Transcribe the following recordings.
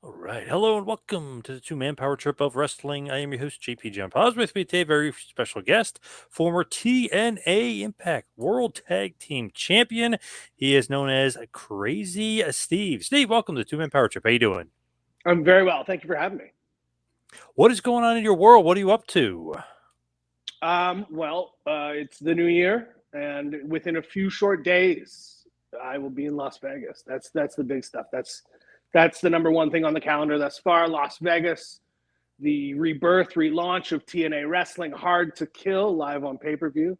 All right. Hello and welcome to the two-man power trip of wrestling. I am your host, JP John Poz. With me today, very special guest, former TNA Impact World Tag Team Champion. He is known as Crazy Steve. Steve, welcome to the two-man power trip. How you doing? I'm very well. Thank you for having me. What is going on in your world? What are you up to? It's the new year, and within a few short days, I will be in Las Vegas. That's the big stuff. That's the number one thing on the calendar thus far. Las Vegas, the rebirth, relaunch of TNA Wrestling, Hard to Kill, live on pay per view.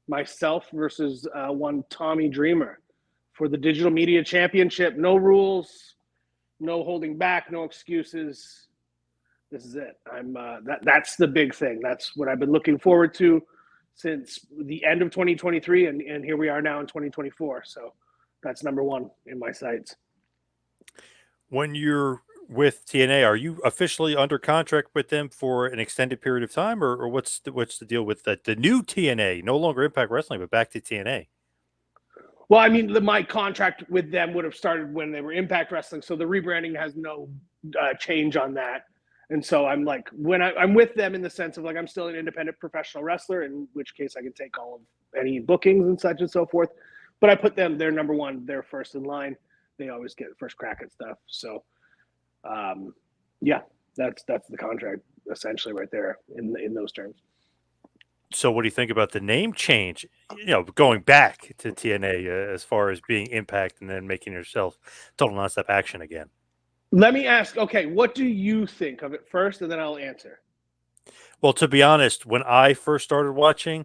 Myself versus one Tommy Dreamer for the Digital Media Championship. No rules, no holding back, no excuses. This is it. That's the big thing. That's what I've been looking forward to since the end of 2023, and here we are now in 2024. So that's number one in my sights. When you're with TNA, are you officially under contract with them for an extended period of time, or what's the deal with the new TNA? No longer Impact Wrestling, but back to TNA. Well, I mean, my contract with them would have started when they were Impact Wrestling, so the rebranding has no change on that. And so I'm like, I'm with them in the sense of like I'm still an independent professional wrestler, in which case I can take all of any bookings and such and so forth. But I put them, they're number one, they're first in line. They always get first crack at stuff. So, yeah, that's the contract essentially right there in those terms. So what do you think about the name change? Going back to TNA as far as being Impact and then making yourself Total Nonstop Action again. Let me ask, okay, what do you think of it first, and then I'll answer. Well, to be honest, when I first started watching,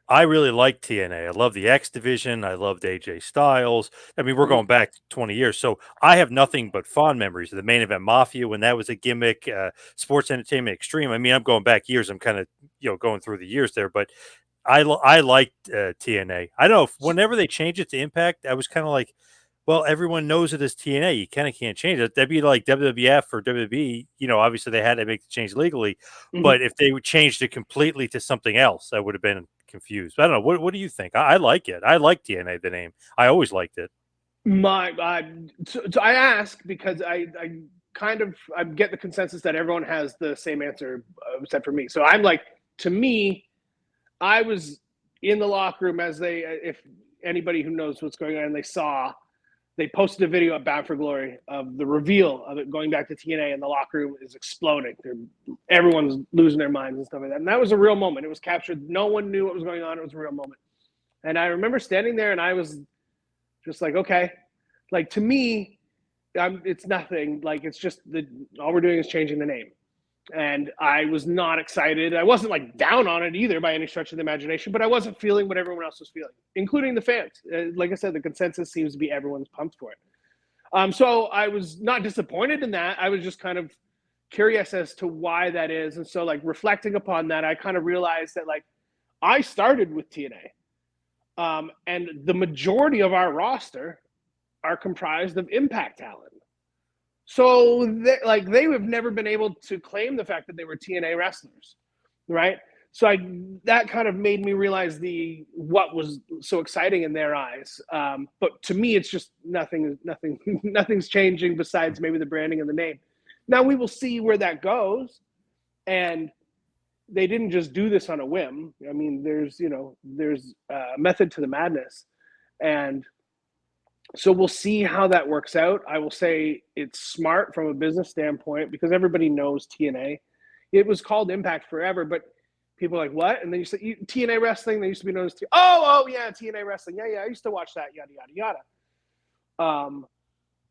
I really liked TNA. I love the X Division. I loved AJ Styles. I mean, we're Mhm. going back 20 years. So I have nothing but fond memories of the Main Event Mafia when that was a gimmick, Sports Entertainment Extreme. I mean, I'm going back years. I'm kind of, going through the years there, but I liked TNA. I don't know if whenever they changed it to Impact, I was kind of like, well, everyone knows it as TNA. You kind of can't change it. That'd be like WWF or WWE. Obviously they had to make the change legally, Mhm. but if they would changed it completely to something else, I would have been confused. I don't know. What do you think? I like it. I like TNA, the name. I always liked it. So I ask because I kind of I get the consensus that everyone has the same answer except for me. So I'm like, to me, I was in the locker room as if anybody who knows what's going on, they posted a video at Bound for Glory of the reveal of it going back to TNA, and the locker room is exploding. Everyone's losing their minds and stuff like that. And that was a real moment. It was captured. No one knew what was going on. It was a real moment. And I remember standing there, and I was just like, okay, like to me, it's nothing. Like it's just all we're doing is changing the name. And I was not excited. I wasn't like down on it either by any stretch of the imagination, but I wasn't feeling what everyone else was feeling, including the fans. Like I said, the consensus seems to be everyone's pumped for it. So I was not disappointed in that. I was just kind of curious as to why that is. And so, like, reflecting upon that, I kind of realized that, like, I started with TNA, and the majority of our roster are comprised of Impact talent. So they have never been able to claim the fact that they were TNA wrestlers, right? So that kind of made me realize what was so exciting in their eyes. But to me, it's just nothing's changing besides maybe the branding and the name. Now we will see where that goes, and they didn't just do this on a whim. I mean, there's a method to the madness, and so we'll see how that works out. I will say it's smart from a business standpoint because everybody knows TNA. It was called Impact forever, but people are like, what? And then you say TNA Wrestling. They used to be known as oh yeah, TNA Wrestling. Yeah, I used to watch that. Yada yada yada.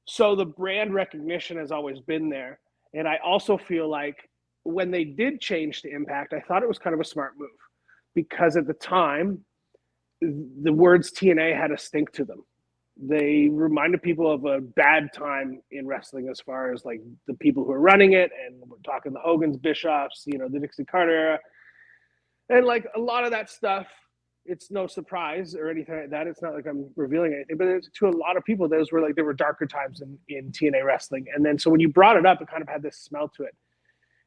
So the brand recognition has always been there, and I also feel like when they did change to Impact, I thought it was kind of a smart move because at the time the words TNA had a stink to them. They reminded people of a bad time in wrestling as far as like the people who are running it, and we're talking the Hogan's, Bischoffs, the Dixie Carter era, and like a lot of that stuff. It's no surprise or anything like that. It's not like I'm revealing anything, but to a lot of people, those were like there were darker times in TNA wrestling, and then so when you brought it up, it kind of had this smell to it.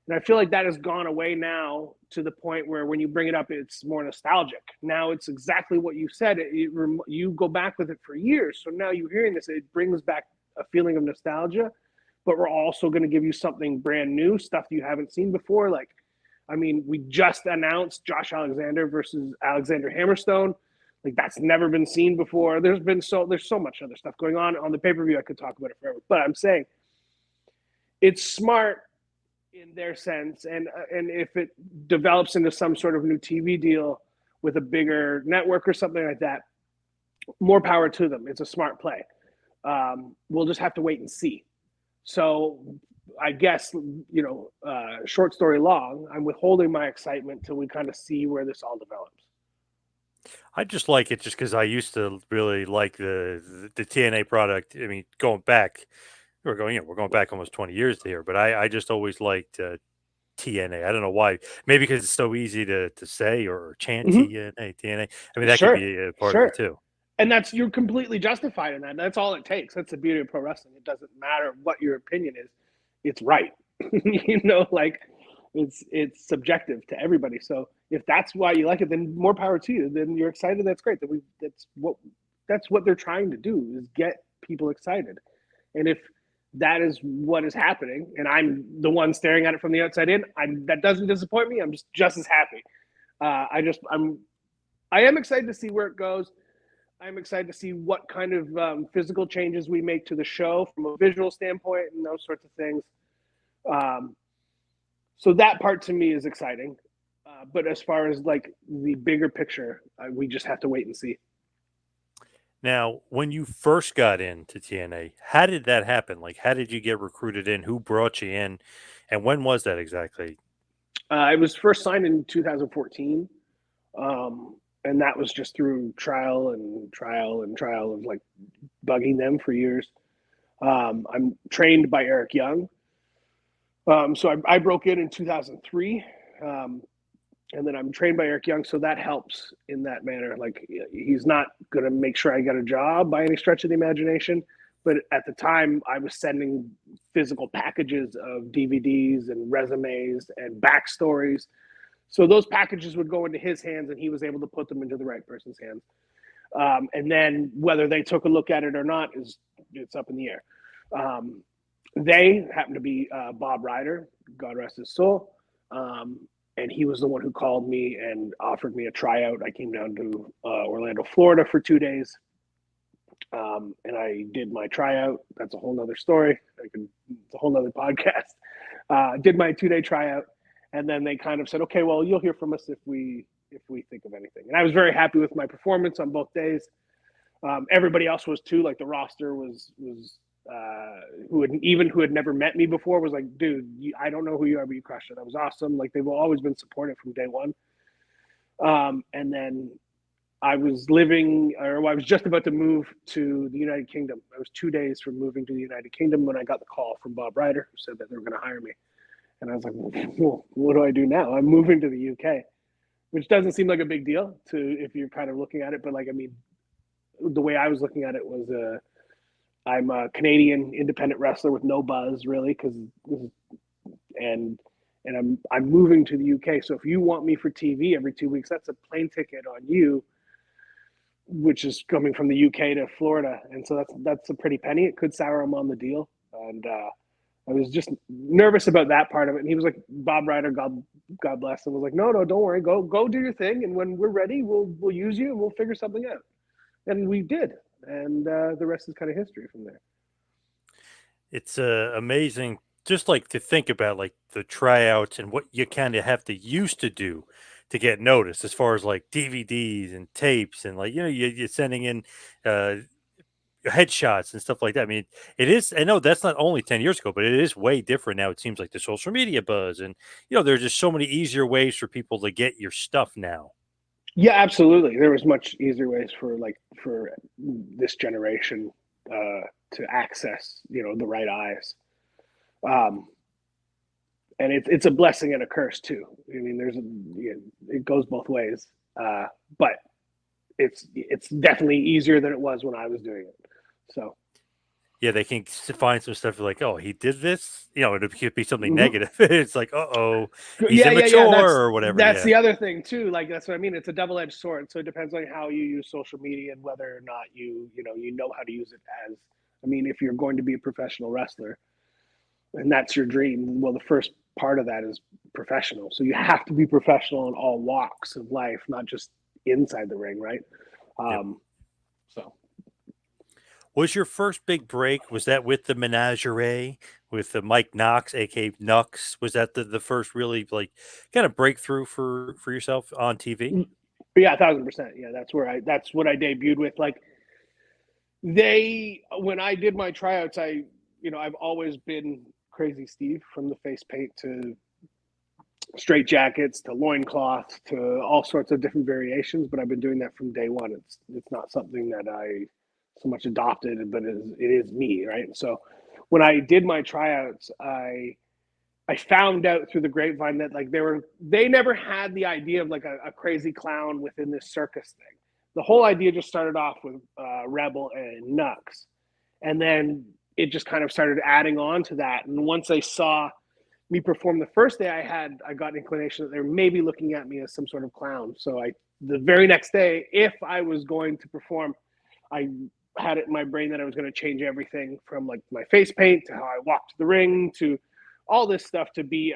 And I feel like that has gone away now to the point where when you bring it up, it's more nostalgic. Now it's exactly what you said. You go back with it for years. So now you're hearing this, it brings back a feeling of nostalgia. but we're also going to give you something brand new, stuff you haven't seen before. Like, I mean, we just announced Josh Alexander versus Alexander Hammerstone. Like, that's never been seen before. There's so much other stuff going on the pay-per-view. I could talk about it forever, but I'm saying it's smart in their sense, and if it develops into some sort of new TV deal with a bigger network or something like that, more power to them. It's a smart play. We'll just have to wait and see. So I guess, short story long, I'm withholding my excitement till we kind of see where this all develops. I just like it just because I used to really like the TNA product. I mean, going back, we're going back almost 20 years here, but I just always liked TNA. I don't know why. Maybe because it's so easy to say or chant Mm-hmm. TNA, TNA. I mean, that could Sure, be a part of it sure. too. And you're completely justified in that. That's all it takes. That's the beauty of pro wrestling. It doesn't matter what your opinion is. It's right. Like it's subjective to everybody. So if that's why you like it, then more power to you. Then you're excited. That's great. That's what they're trying to do, is get people excited. And if that is what is happening, and I'm the one staring at it from the outside in, that doesn't disappoint me. I'm just as happy. I am excited to see where it goes. I'm excited to see what kind of physical changes we make to the show from a visual standpoint and those sorts of things. So that part to me is exciting. But as far as like the bigger picture, we just have to wait and see. Now, when you first got into TNA, how did that happen? Like, how did you get recruited in? Who brought you in? And when was that exactly? I was first signed in 2014. And that was just through trial of like bugging them for years. I'm trained by Eric Young. So I broke in 2003. And then I'm trained by Eric Young, so that helps in that manner. Like, he's not going to make sure I get a job by any stretch of the imagination, but at the time I was sending physical packages of DVDs and resumes and backstories. So those packages would go into his hands, and he was able to put them into the right person's hands. And then whether they took a look at it or not it's up in the air. They happened to be Bob Ryder, God rest his soul. And he was the one who called me and offered me a tryout. I came down to Orlando, Florida for 2 days. And I did my tryout. That's a whole nother story. It's a whole nother podcast. Did my 2-day tryout. And then they kind of said, okay, well, you'll hear from us if we think of anything. And I was very happy with my performance on both days. Everybody else was too. Like, the roster was who had never met me before was like, dude, I don't know who you are, but you crushed it. That was awesome. Like, they've always been supportive from day one. And then I was just about to move to the United Kingdom. I was 2 days from moving to the United Kingdom when I got the call from Bob Ryder, who said that they were going to hire me. And I was like, well, what do I do now? I'm moving to the UK, which doesn't seem like a big deal if you're kind of looking at it. But like, I mean, the way I was looking at it was, I'm a Canadian independent wrestler with no buzz, really, and I'm moving to the UK. So if you want me for TV every 2 weeks, that's a plane ticket on you, which is coming from the UK to Florida, and so that's a pretty penny. It could sour him on the deal, and I was just nervous about that part of it. And he was like, Bob Ryder, God bless him, was like, no, don't worry, go do your thing, and when we're ready, we'll use you and we'll figure something out. And we did, and the rest is kind of history from there. It's amazing, just like to think about like the tryouts and what you kind of have to used to do to get noticed, as far as like DVDs and tapes, and like you're sending in headshots and stuff like that. I mean, it is. I know that's not only 10 years ago, but it is way different now. It seems like the social media buzz, and there's just so many easier ways for people to get your stuff now. Yeah, absolutely. There was much easier ways for this generation to access, the right eyes. And it's a blessing and a curse too. I mean, it goes both ways. But it's definitely easier than it was when I was doing it. So. Yeah, they can find some stuff like, oh, he did this. It could be something negative. It's like, he's immature or whatever. That's Yeah. the other thing too. Like, that's what I mean. It's a double-edged sword. So it depends on how you use social media and whether or not you know how to use it as. I mean, if you're going to be a professional wrestler, and that's your dream. Well, the first part of that is professional. So you have to be professional in all walks of life, not just inside the ring, right? Yep. So Was your first big break, was that with the Menagerie, with the Mike Knox, aka Nux? Was that the first really like kind of breakthrough for yourself on TV? yeah, 1,000%. Yeah, that's what I debuted with. Like when I did my tryouts, I've always been Crazy Steve, from the face paint to straight jackets to loincloth to all sorts of different variations, but I've been doing that from day one. It's not something that I so much adopted, but it is me, right? So when I did my tryouts, I found out through the grapevine that like they never had the idea of like a crazy clown within this circus thing. The whole idea just started off with Rebel and Nux, and then it just kind of started adding on to that. And once I saw me perform the first day, I got an inclination that they were maybe looking at me as some sort of clown. So the very next day, if I was going to perform, I had it in my brain that I was going to change everything from like my face paint to how I walked to the ring to all this stuff to be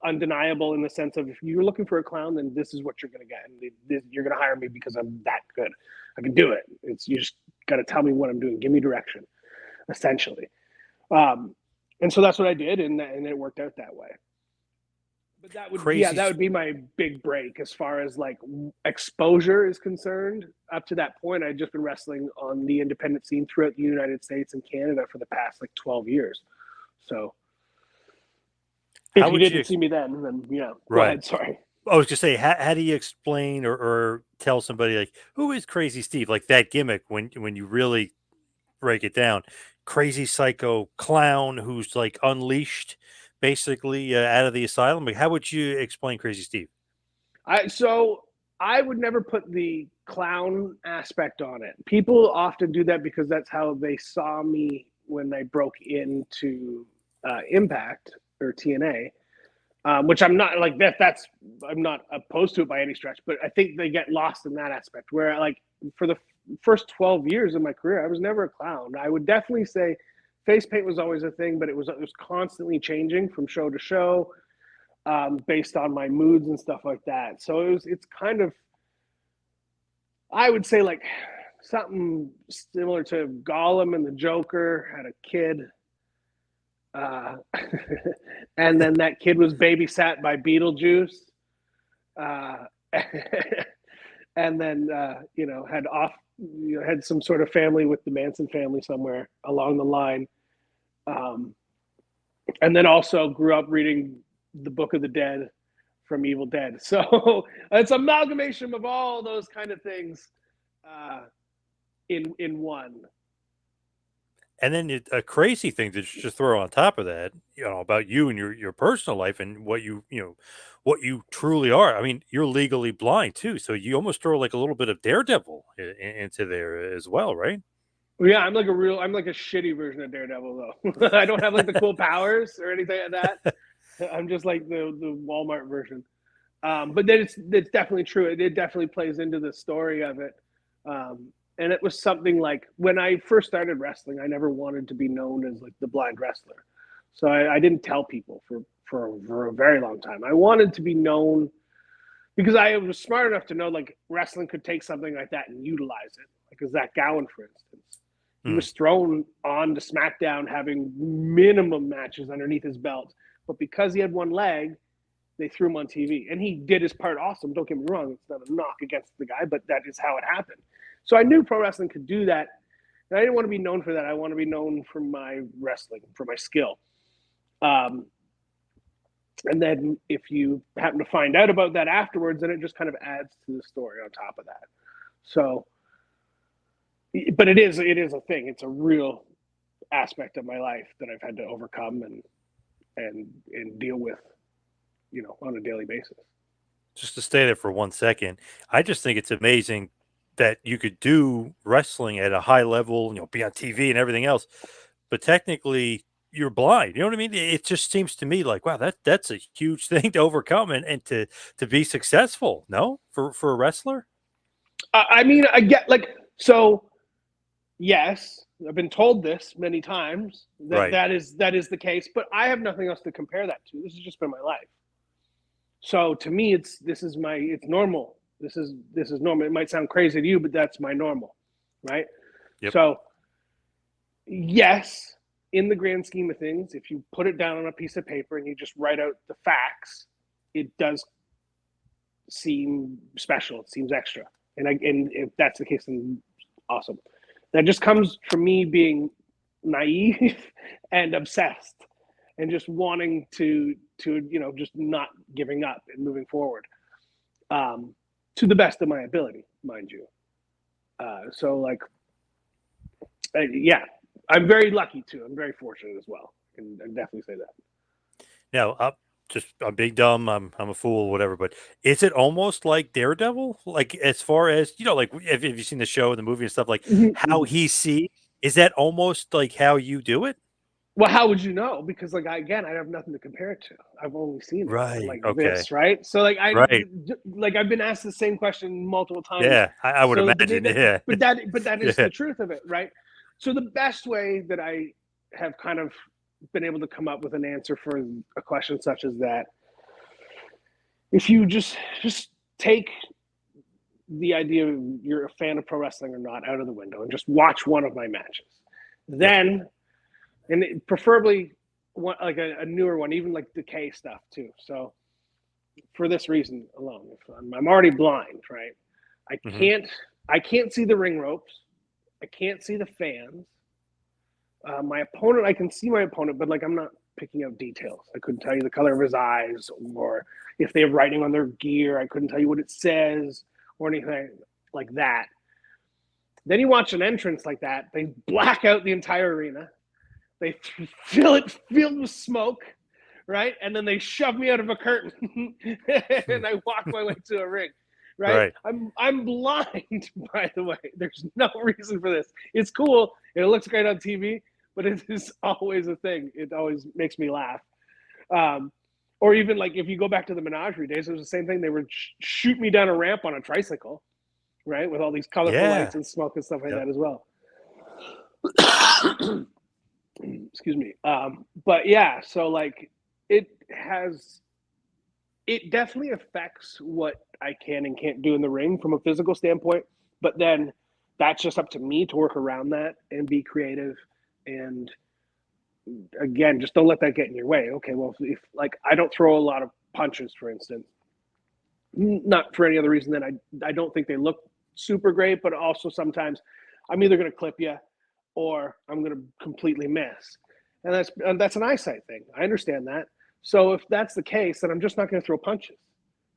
undeniable, in the sense of, if you're looking for a clown, then this is what you're going to get, and you're going to hire me because I'm that good. I can do it. You just got to tell me what I'm doing. Give me direction, essentially. And so that's what I did, and it worked out that way. But that would be my big break as far as like exposure is concerned. Up to that point, I'd just been wrestling on the independent scene throughout the United States and Canada for the past like 12 years. So if you didn't see me then yeah. Right. Go ahead, sorry. I was just say, how do you explain or tell somebody like, who is Crazy Steve? Like that gimmick when you really break it down, crazy psycho clown who's like unleashed, basically out of the asylum. Like, how would you explain Crazy Steve? So I would never put the clown aspect on it. People often do that because that's how they saw me when I broke into Impact or TNA. Which I'm not like that. I'm not opposed to it by any stretch, but I think they get lost in that aspect. Where like for the first 12 years of my career, I was never a clown. I would definitely say face paint was always a thing, but it was constantly changing from show to show, based on my moods and stuff like that. So it's kind of, I would say, like something similar to Gollum and the Joker had a kid. And then that kid was babysat by Beetlejuice, and then had some sort of family with the Manson family somewhere along the line, and then also grew up reading the Book of the Dead from Evil Dead. So it's an amalgamation of all those kind of things in one. And then a crazy thing to just throw on top of that, about you and your personal life and what what you truly are. I mean, you're legally blind too, so you almost throw like a little bit of Daredevil into there as well, right? Yeah, I'm like a shitty version of Daredevil though. I don't have like the cool powers or anything like that. I'm just like the Walmart version. But then it's definitely true. It definitely plays into the story of it. And it was something like when I first started wrestling, I never wanted to be known as like the blind wrestler. So I didn't tell people for a very long time. I wanted to be known because I was smart enough to know like wrestling could take something like that and utilize it. Like Zach Gowen, for instance. He was thrown on to SmackDown having minimum matches underneath his belt. But because he had one leg, they threw him on TV. And he did his part awesome. Don't get me wrong. It's not a knock against the guy, but that is how it happened. So I knew pro wrestling could do that. And I didn't want to be known for that. I want to be known for my wrestling, for my skill. And then if you happen to find out about that afterwards, then it just kind of adds to the story on top of that. So, but it is a thing. It's a real aspect of my life that I've had to overcome and deal with, on a daily basis. Just to stay there for 1 second, I just think it's amazing that you could do wrestling at a high level, be on TV and everything else, but technically you're blind. You know what I mean? It just seems to me like, wow, that's a huge thing to overcome and to be successful. No, for a wrestler. I mean, I get so. Yes, I've been told this many times that Right. that is the case, but I have nothing else to compare that to. This has just been my life. So to me, it's normal. This is normal. It might sound crazy to you, but that's my normal, right? Yep. So yes, in the grand scheme of things, if you put it down on a piece of paper and you just write out the facts, it does seem special. It seems extra, and if that's the case, then awesome. That just comes from me being naive and obsessed, and just wanting to just not giving up and moving forward, to the best of my ability, mind you. So like, yeah, I'm very lucky too. I'm very fortunate as well, and I definitely say that. Now, I'm big dumb. I'm a fool, whatever. But is it almost like Daredevil? Like as far as like if you've seen the show and the movie and stuff, like how he sees, is that almost like how you do it? Well, how would you know? Because like I have nothing to compare it to. I've only seen it Right. like Okay. this, right? So like Right. I've been asked the same question multiple times. Yeah. I would So imagine. Yeah. but that is Yeah. the truth of it, right? So the best way that I have kind of been able to come up with an answer for a question such as that, if you just take the idea of you're a fan of pro wrestling or not out of the window and just watch one of my matches, Yep. then preferably one, like a newer one, even like Decay stuff too. So for this reason alone, if I'm already blind, right? I Hmm. can't I can't see the ring ropes. I can't see the fans. My opponent, I can see my opponent, but like I'm not picking out details. I couldn't tell you the color of his eyes, or if they have writing on their gear. I couldn't tell you what it says or anything like that. Then you watch an entrance like that, they black out the entire arena. They fill it filled with smoke, right? And then they shove me out of a curtain, and I walk my way to a ring, right? Right. I'm blind, by the way. There's no reason for this. It's cool. It looks great on TV, but it is always a thing. It always makes me laugh. Or even like if you go back to the Menagerie days, it was the same thing. They would shoot me down a ramp on a tricycle, right, with all these colorful Yeah. lights and smoke and stuff like Yep. that as well. Excuse me. But yeah, so like it has, it definitely affects what I can and can't do in the ring from a physical standpoint. But then that's just up to me to work around that and be creative. And again, just don't let that get in your way. Okay, well, if like I don't throw a lot of punches, for instance, not for any other reason than I don't think they look super great, but also sometimes I'm either going to clip you or I'm going to completely miss. And that's an eyesight thing. I understand that. So if that's the case, then I'm just not going to throw punches.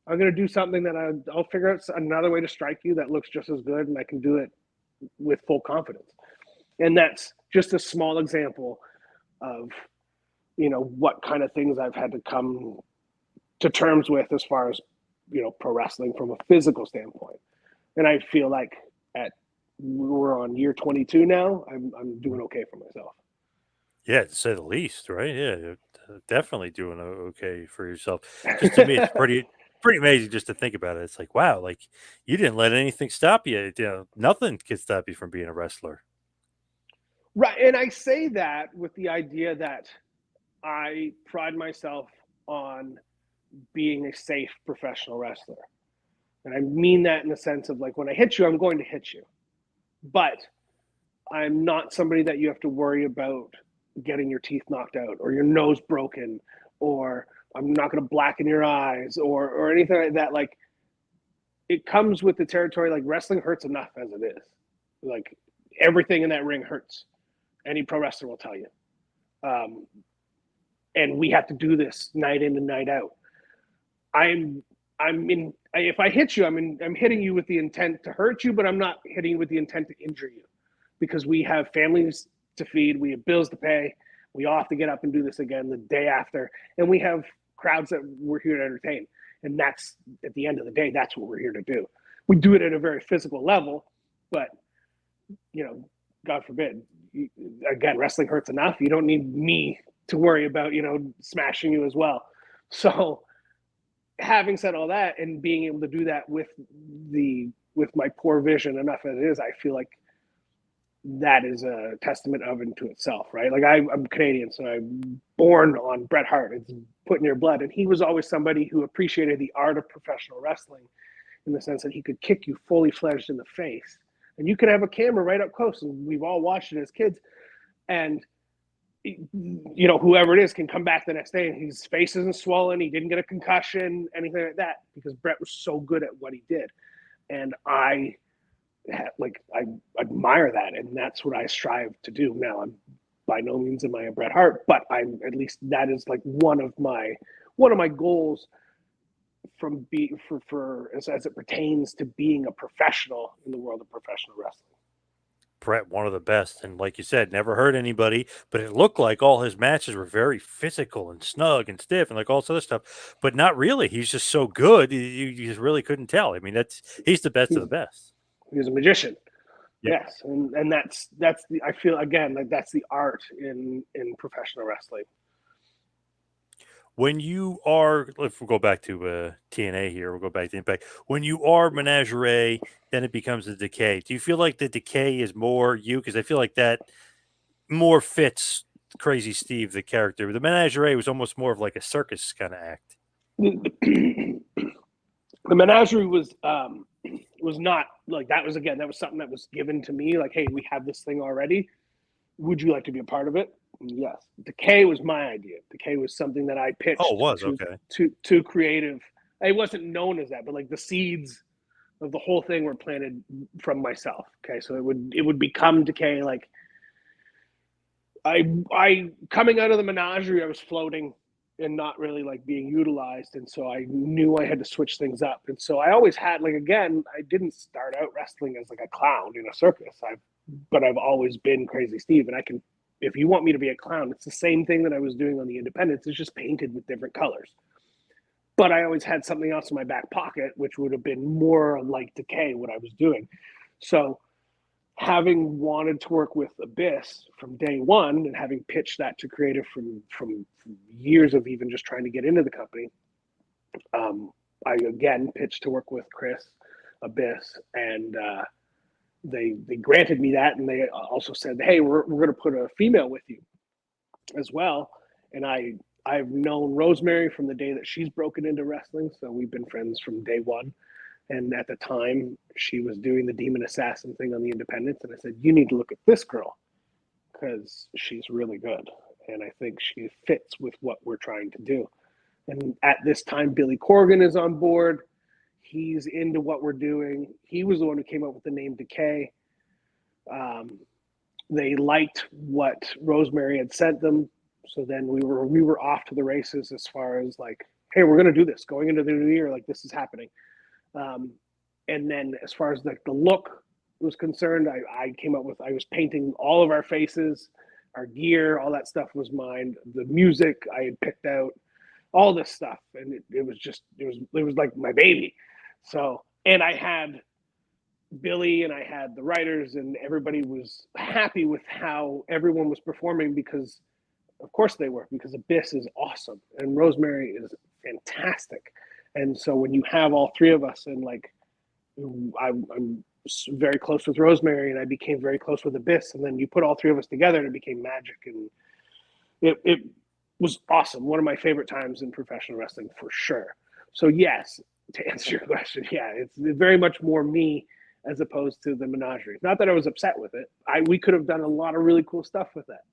I'm going to do something that I'll figure out another way to strike you that looks just as good, and I can do it with full confidence. And that's just a small example of what kind of things I've had to come to terms with as far as pro wrestling from a physical standpoint. And I feel like we're on year 22 now. I'm doing okay for myself. Yeah, to say the least, right? Yeah, you're definitely doing okay for yourself. Just to me, it's pretty amazing just to think about it. It's like, wow, like you didn't let anything stop you. Nothing can stop you from being a wrestler. Right. And I say that with the idea that I pride myself on being a safe professional wrestler. And I mean that in the sense of like when I hit you, I'm going to hit you. But I'm not somebody that you have to worry about getting your teeth knocked out or your nose broken, or I'm not going to blacken your eyes or anything like that. Like it comes with the territory. Like wrestling hurts enough as it is. Like everything in that ring hurts. Any pro wrestler will tell you. Um, and we have to do this night in and night out. I'm in. If I hit you, I'm hitting you with the intent to hurt you, but I'm not hitting you with the intent to injure you, because we have families to feed, we have bills to pay, we all have to get up and do this again the day after, and we have crowds that we're here to entertain. And that's at the end of the day, that's what we're here to do. We do it at a very physical level, but God forbid, again, wrestling hurts enough. You don't need me to worry about smashing you as well. So having said all that and being able to do that with my poor vision enough as it is, I feel like that is a testament of into itself, right? Like I'm Canadian, so I'm born on Bret Hart. It's put in your blood, and he was always somebody who appreciated the art of professional wrestling in the sense that he could kick you fully fledged in the face, and you could have a camera right up close, and we've all watched it as kids, and you know, whoever it is can come back the next day and his face isn't swollen, he didn't get a concussion, anything like that, because Bret was so good at what he did. And I admire that, and that's what I strive to do. Now, I'm by no means am I a Bret Hart, but I'm at least that is like one of my goals from as it pertains to being a professional in the world of professional wrestling. Brett, one of the best, and like you said, never hurt anybody, but it looked like all his matches were very physical and snug and stiff and like all this other stuff, but not really. He's just so good, you just really couldn't tell. I mean, he's the best of He's the best. he's a magician. Yep. Yes, and that's the I feel again like that's the art in professional wrestling. When you are, if we go back to TNA here, we'll go back to Impact. When you are Menagerie, then it becomes a Decay. Do you feel like the Decay is more you? Because I feel like that more fits Crazy Steve, the character. The Menagerie was almost more of like a circus kind of act. The Menagerie was not like that was something that was given to me, like, hey, we have this thing already, would you like to be a part of it? Yes. Decay was my idea. Decay was something that I pitched Okay. to creative. It wasn't known as that, but like the seeds of the whole thing were planted from myself. Okay, so it would become Decay. Like I coming out of the Menagerie, I was floating and not really like being utilized, and so I knew I had to switch things up. And so I always had, like, again, I didn't start out wrestling as like a clown in a circus. But I've always been Crazy Steve, and I can, if you want me to be a clown, it's the same thing that I was doing on the independents. It's just painted with different colors. But I always had something else in my back pocket, which would have been more like Decay, what I was doing. So having wanted to work with Abyss from day one and having pitched that to creative from years of even just trying to get into the company, I again pitched to work with Chris, Abyss, and they granted me that, and they also said, hey, we're going to put a female with you as well. And I've known Rosemary from the day that she's broken into wrestling, so we've been friends from day one. And at the time, she was doing the Demon Assassin thing on the independents, and I said, you need to look at this girl because she's really good, and I think she fits with what we're trying to do. And at this time, Billy Corgan is on board. He's into what we're doing. He was the one who came up with the name Decay. They liked what Rosemary had sent them, so then we were off to the races as far as like, hey, we're going to do this going into the new year. Like, this is happening. And then as far as like the look was concerned, I came up with, I was painting all of our faces, our gear, all that stuff was mine. The music I had picked out, all this stuff, and it was like my baby. So, and I had Billy and I had the writers, and everybody was happy with how everyone was performing, because of course they were, because Abyss is awesome and Rosemary is fantastic. And so when you have all three of us, and like I'm very close with Rosemary, and I became very close with Abyss, and then you put all three of us together and it became magic, and it was awesome. One of my favorite times in professional wrestling for sure. So yes, to answer your question, yeah, it's very much more me as opposed to the Menagerie. Not that I was upset with it. We could have done a lot of really cool stuff with that.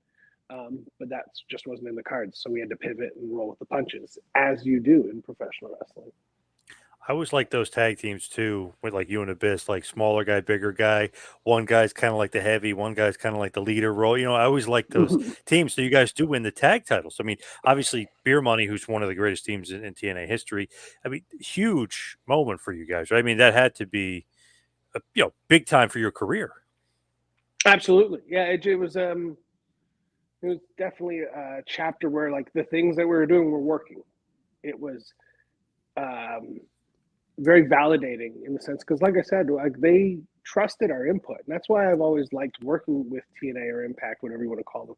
But that just wasn't in the cards. So we had to pivot and roll with the punches, as you do in professional wrestling. I always like those tag teams too, with like you and Abyss, like smaller guy, bigger guy. One guy's kind of like the heavy, one guy's kind of like the leader role. I always like those teams. So you guys do win the tag titles. I mean, obviously, Beer Money, who's one of the greatest teams in TNA history. I mean, huge moment for you guys, right? I mean, that had to be, big time for your career. Absolutely, yeah. It was definitely a chapter where like the things that we were doing were working. It was very validating in the sense, because like I said, like they trusted our input, and that's why I've always liked working with TNA or Impact, whatever you want to call them.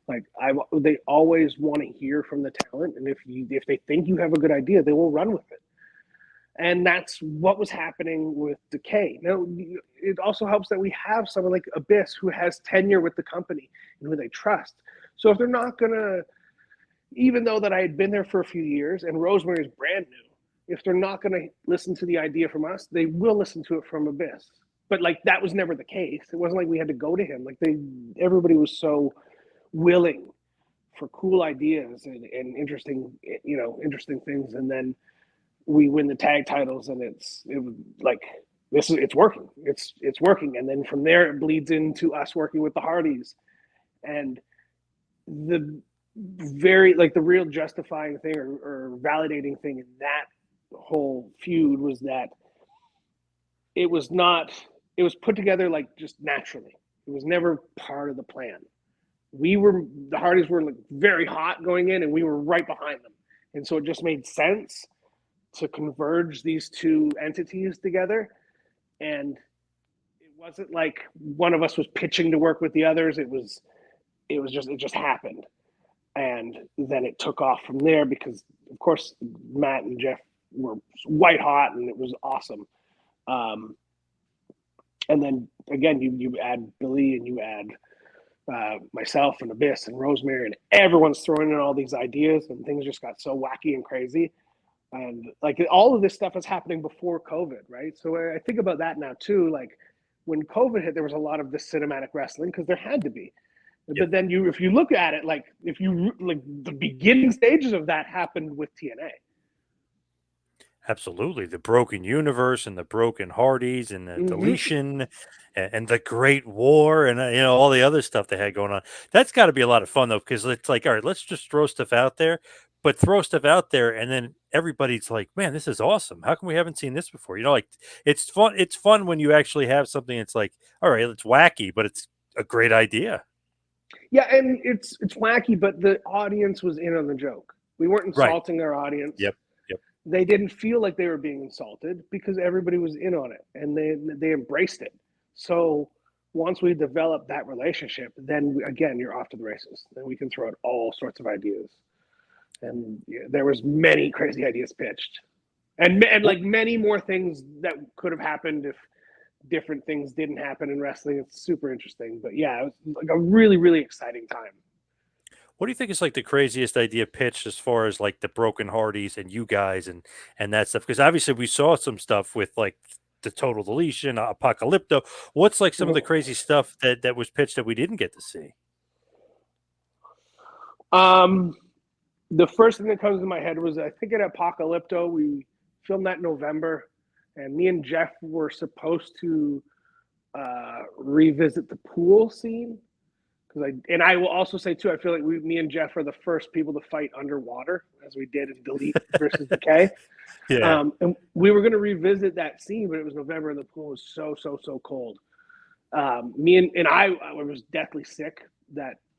Like they always want to hear from the talent, and if they think you have a good idea, they will run with it. And that's what was happening with Decay. Now, it also helps that we have someone like Abyss who has tenure with the company and who they trust. So if they're not going to, even though that I had been there for a few years and Rosemary is brand new, if they're not going to listen to the idea from us, they will listen to it from Abyss. But like that was never the case. It wasn't like we had to go to him. Like everybody was so willing for cool ideas and interesting, interesting things. And then we win the tag titles, and it was like it's working. It's working. And then from there it bleeds into us working with the Hardys, and the the real justifying thing or validating thing in that whole feud was that it was put together like just naturally. It was never part of the plan. The Hardys were like very hot going in, and we were right behind them, and so it just made sense to converge these two entities together. And it wasn't like one of us was pitching to work with the others. It just happened. And then it took off from there because of course Matt and Jeff were white hot, and it was awesome. And then again, you add Billy, and you add myself and Abyss and Rosemary, and everyone's throwing in all these ideas, and things just got so wacky and crazy. And like all of this stuff is happening before COVID, right? So I think about that now too. Like when COVID hit, there was a lot of this cinematic wrestling because there had to be. Yep. But then if you look at it, like the beginning stages of that happened with TNA. Absolutely. The broken universe and the broken Hardys and the Deletion and the Great War and all the other stuff they had going on. That's got to be a lot of fun though, because it's like, all right, let's just throw stuff out there, but throw stuff out there and then everybody's like, man, this is awesome. How come we haven't seen this before? Like it's fun. It's fun when you actually have something that's like, all right, it's wacky, but it's a great idea. Yeah, and it's wacky, but the audience was in on the joke. We weren't insulting our audience. Yep. They didn't feel like they were being insulted because everybody was in on it and they embraced it. So once we developed that relationship, then again, you're off to the races. Then we can throw out all sorts of ideas. And there was many crazy ideas pitched, and like many more things that could have happened if different things didn't happen in wrestling. It's super interesting, but yeah, it was like a really, really exciting time. What do you think is like the craziest idea pitched as far as like the Broken Hardys and you guys and that stuff? Because obviously we saw some stuff with like the Total Deletion, Apocalypto. What's like some of the crazy stuff that was pitched that we didn't get to see? The first thing that comes to my head was I think at Apocalypto we filmed that in November, and me and Jeff were supposed to revisit the pool scene. I will also say too, I feel like me and Jeff are the first people to fight underwater, as we did in Delete versus Decay. Yeah. And we were going to revisit that scene, but it was November and the pool was so cold. Me and I was deathly sick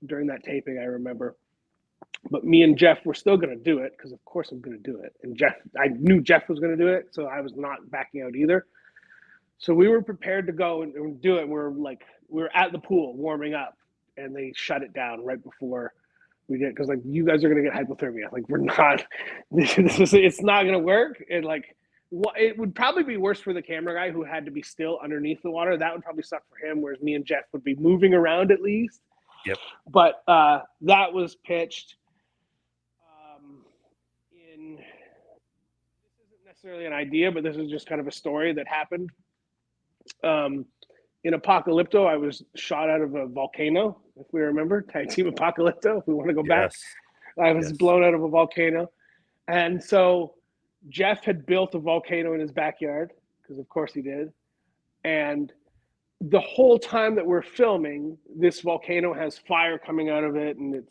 during that taping, I remember. But me and Jeff were still going to do it because, of course, I'm going to do it. And I knew Jeff was going to do it, so I was not backing out either. So we were prepared to go and do it. We were at the pool warming up, and they shut it down right before we did because like you guys are gonna get hypothermia. Like we're not. It's not gonna work. And like it would probably be worse for the camera guy who had to be still underneath the water. That would probably suck for him. Whereas me and Jeff would be moving around at least. Yep. But that was pitched. This isn't necessarily an idea, but this is just kind of a story that happened. In Apocalypto, I was shot out of a volcano, if we remember, Tag Team Apocalypto, if we want to go back. I was blown out of a volcano. And so Jeff had built a volcano in his backyard, because of course he did. And the whole time that we're filming, this volcano has fire coming out of it, and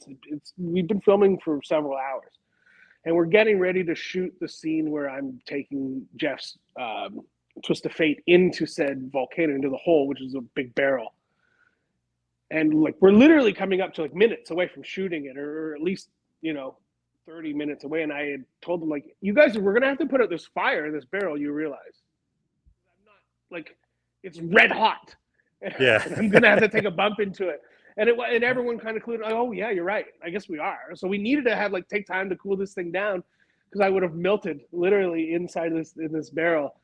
we've been filming for several hours. And we're getting ready to shoot the scene where I'm taking Jeff's Twist of Fate into said volcano, into the hole, which is a big barrel. And like we're literally coming up to like minutes away from shooting it, or at least 30 minutes away. And I had told them like, you guys, we're gonna have to put out this fire in this barrel. You realize I'm not like it's red hot. Yeah. I'm gonna have to take a bump into it. And everyone kind of clued like, oh yeah, you're right. I guess we are. So we needed to have take time to cool this thing down, because I would have melted literally inside this barrel.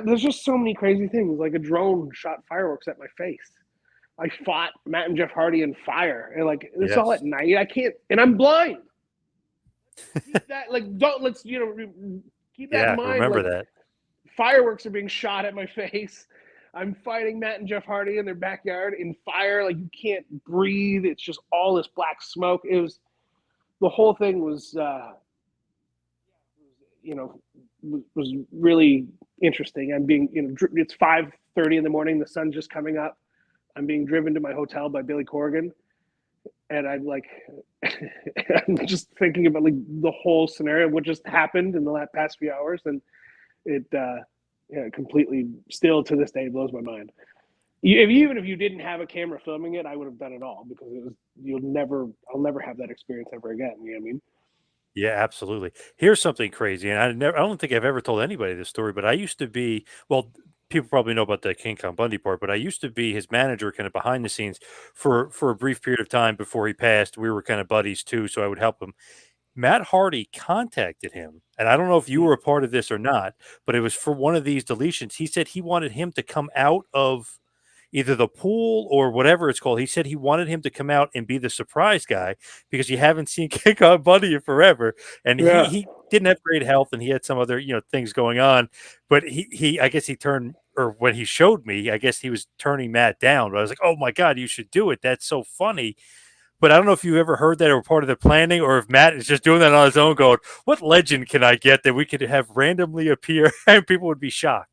There's just so many crazy things. Like a drone shot fireworks at my face. I fought Matt and Jeff Hardy in fire, and like it's all Yes. at night. I can't, and I'm blind. Keep that like don't let's keep that in Yeah. mind. Remember Like that. fireworks are being shot at my face. I'm fighting Matt and Jeff Hardy in their backyard in fire. Like you can't breathe. It's just all this black smoke. It was the whole thing was you know was really interesting. I'm being it's 5:30 in the morning. The sun's just coming up. I'm being driven to my hotel by Billy Corgan, and I'm like, I'm just thinking about like the whole scenario, what just happened in the past few hours, and it completely still to this day blows my mind. Even if you didn't have a camera filming it, I would have done it all because it was I'll never have that experience ever again. You know what I mean? Yeah, absolutely. Here's something crazy, and I don't think I've ever told anybody this story, but I used to be, well, people probably know about the King Kong Bundy part, but I used to be his manager kind of behind the scenes for a brief period of time before he passed. We were kind of buddies too, so I would help him. Matt Hardy contacted him, and I don't know if you were a part of this or not, but it was for one of these deletions. He said he wanted him to come out of either the pool or whatever it's called. He said he wanted him to come out and be the surprise guy because you haven't seen King Kong Bundy in forever, and he Yeah. he didn't have great health and he had some other things going on, but he I guess he turned, or when he showed me, I guess he was turning Matt down. But I was like, oh my god, you should do it. That's so funny. But I don't know if you ever heard that or part of the planning, or if Matt is just doing that on his own, going, "What legend can I get that we could have randomly appear and people would be shocked?"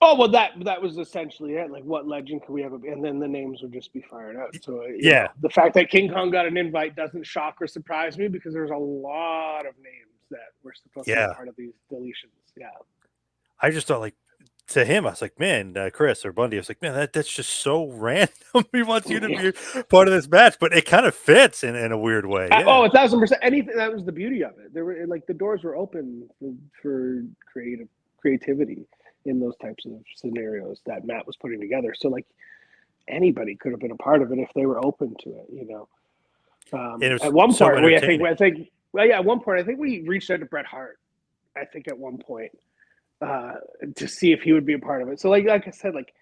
Oh well, that was essentially it. Like, what legend can we have? And then the names would just be fired out. So Yeah, the fact that King Kong got an invite doesn't shock or surprise me because there's a lot of names that were supposed to be yeah. part of these deletions. Yeah. I just thought, like, to him, I was like, man, Chris or Bundy, I was like, man, that's just so random. He wants you to Yeah. be part of this match, but it kind of fits in a weird way. Oh, Yeah, 1,000%. Anything that was the beauty of it. There were like the doors were open for creativity in those types of scenarios that Matt was putting together. So like anybody could have been a part of it if they were open to it. and it At was one so point, entertaining. well, yeah, at one point, I think we reached out to Bret Hart. I think at one point to see if he would be a part of it. So, like I said, like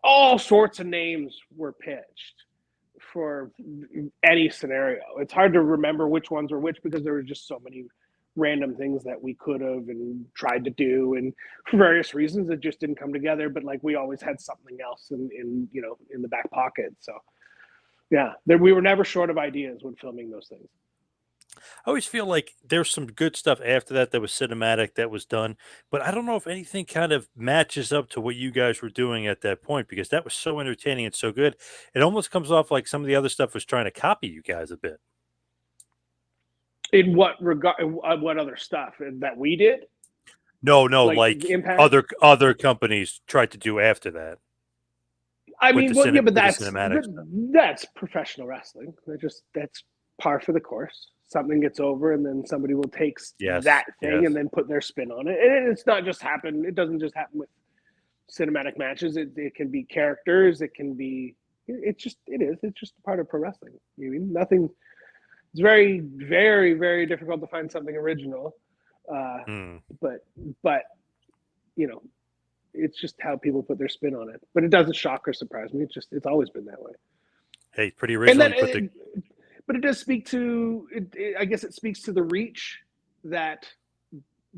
all sorts of names were pitched for any scenario. It's hard to remember which ones were which because there were just so many random things that we could have and tried to do, and for various reasons it just didn't come together. But like we always had something else in the back pocket. So yeah, we were never short of ideas when filming those things. I always feel like there's some good stuff after that was cinematic that was done, but I don't know if anything kind of matches up to what you guys were doing at that point because that was so entertaining and so good. It almost comes off like some of the other stuff was trying to copy you guys a bit. In what regard? What other stuff that we did? No, no, Like like Impact. other companies tried to do after that I with mean, well, yeah, but with the cinematic stuff. that's professional wrestling. That's par for the course. Something gets over, and then somebody will take Yes, that thing and yes. then put their spin on it. And it's not just happen. It doesn't just happen with cinematic matches. It can be characters. It can be. It is. It's just part of pro wrestling. You mean nothing. It's very, very, very difficult to find something original. Uh, Hmm. but but you know, it's just how people put their spin on it. But it doesn't shock or surprise me. It's always been that way. Hey, pretty And original. then, You put the but it does speak to. I guess it speaks to the reach that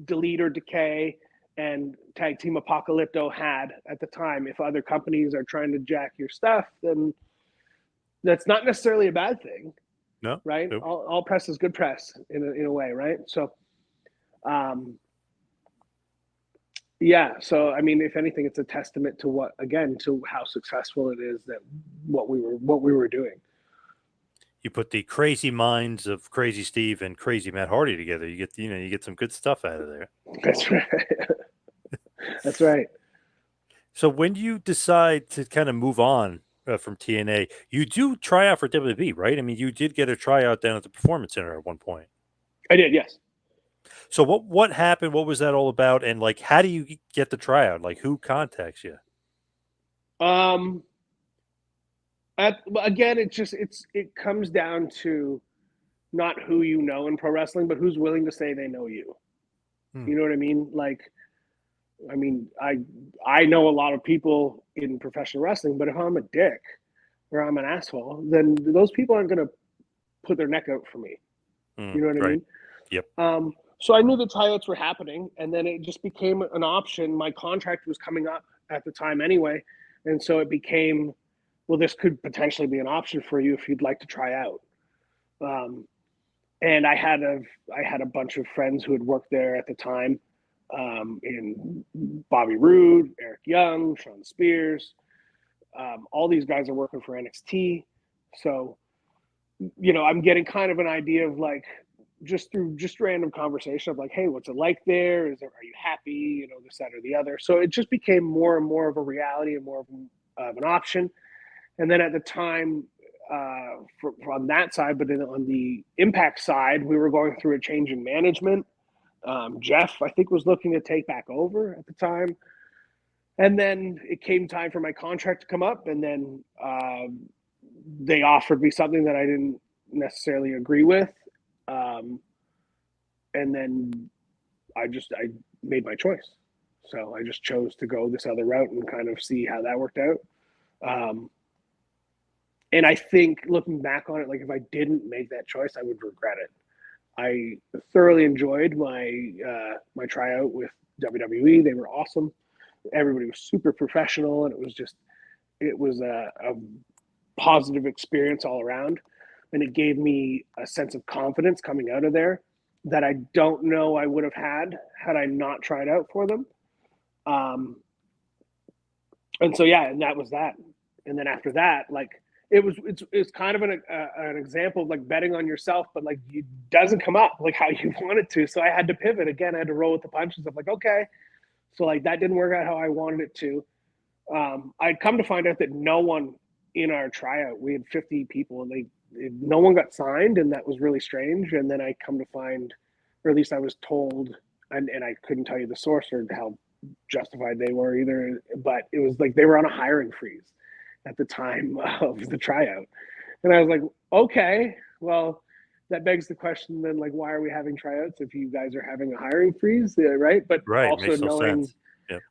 Delete or Decay and Tag Team Apocalypto had at the time. If other companies are trying to jack your stuff, then that's not necessarily a bad thing, no, right? nope. All press is good press in a way, right? So, um, yeah. So I mean, if anything, it's a testament to to how successful it is that what we were doing. You put the crazy minds of Crazy Steve and Crazy Matt Hardy together. You get some good stuff out of there. That's right. That's right. So when you decide to kind of move on from TNA, you do try out for WWE, right? I mean, you did get a tryout down at the Performance Center at one point. I did. Yes. So what happened? What was that all about? And like, how do you get the tryout? Like, who contacts you? Again, it comes down to not who you know in pro wrestling, but who's willing to say they know you. You know what I mean? Like, I mean, I know a lot of people in professional wrestling, but if I'm a dick or I'm an asshole, then those people aren't going to put their neck out for me. You know what I Right. mean? Yep. So I knew the tryouts were happening, and then it just became an option. My contract was coming up at the time anyway, and so it became, well, this could potentially be an option for you if you'd like to try out. And I had a bunch of friends who had worked there at the time, in Bobby Roode, Eric Young, Sean Spears. All these guys are working for NXT, so I'm getting kind of an idea of like just through just random conversation of like, hey, what's it like there? Are you happy? This, that, or the other. So it just became more and more of a reality and more of an option. And then at the time, on that side, but then on the Impact side, we were going through a change in management. Jeff, I think, was looking to take back over at the time. And then it came time for my contract to come up, and then they offered me something that I didn't necessarily agree with. And then I made my choice. So I just chose to go this other route and kind of see how that worked out. And I think looking back on it, like if I didn't make that choice, I would regret it. I thoroughly enjoyed my tryout with WWE. They were awesome. Everybody was super professional, and it was a positive experience all around. And it gave me a sense of confidence coming out of there that I don't know I would have had I not tried out for them. And so, yeah, and that was that. And then after that, like, it's kind of an example of like betting on yourself, but like it doesn't come up like how you want it to. So I had to pivot again. I had to roll with the punches of like, okay, so like that didn't work out how I wanted it to. I'd come to find out that no one in our tryout, we had 50 people, and no one got signed, and that was really strange. And then I come to find, or at least I was told, and I couldn't tell you the source or how justified they were either, but it was like they were on a hiring freeze at the time of the tryout. And I was like, okay, well, that begs the question then, like, why are we having tryouts if you guys are having a hiring freeze, right? But Right. also Makes no sense. Yep.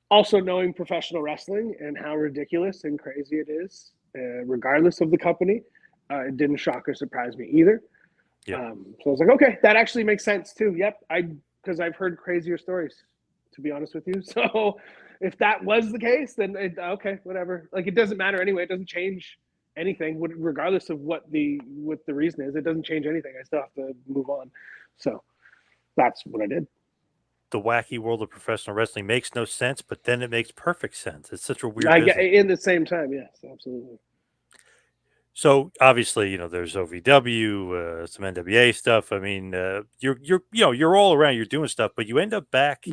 knowing professional wrestling and how ridiculous and crazy it is, regardless of the company, it didn't shock or surprise me either. Yep. So I was like, okay, that actually makes sense too. Yep, because I've heard crazier stories, to be honest with you. So if that was the case, then okay, whatever. Like it doesn't matter anyway. It doesn't change anything, regardless of what the reason is. It doesn't change anything. I still have to move on. So that's what I did. The wacky world of professional wrestling makes no sense, but then it makes perfect sense. It's such a weird business. In the same time, yes, absolutely. So obviously, there's OVW, some NWA stuff. I mean, you're all around. You're doing stuff, but you end up back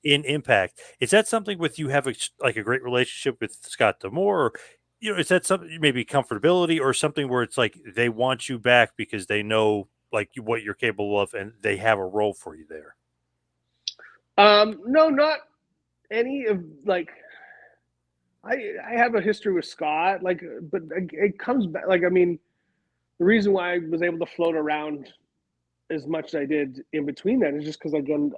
in Impact. Is that something with you have like a great relationship with Scott D'Amore, or is that something maybe comfortability or something where it's like they want you back because they know like what you're capable of and they have a role for you there? No, not any of like. I have a history with Scott, like, but it comes back. Like, I mean, the reason why I was able to float around as much as I did in between that is just because, again,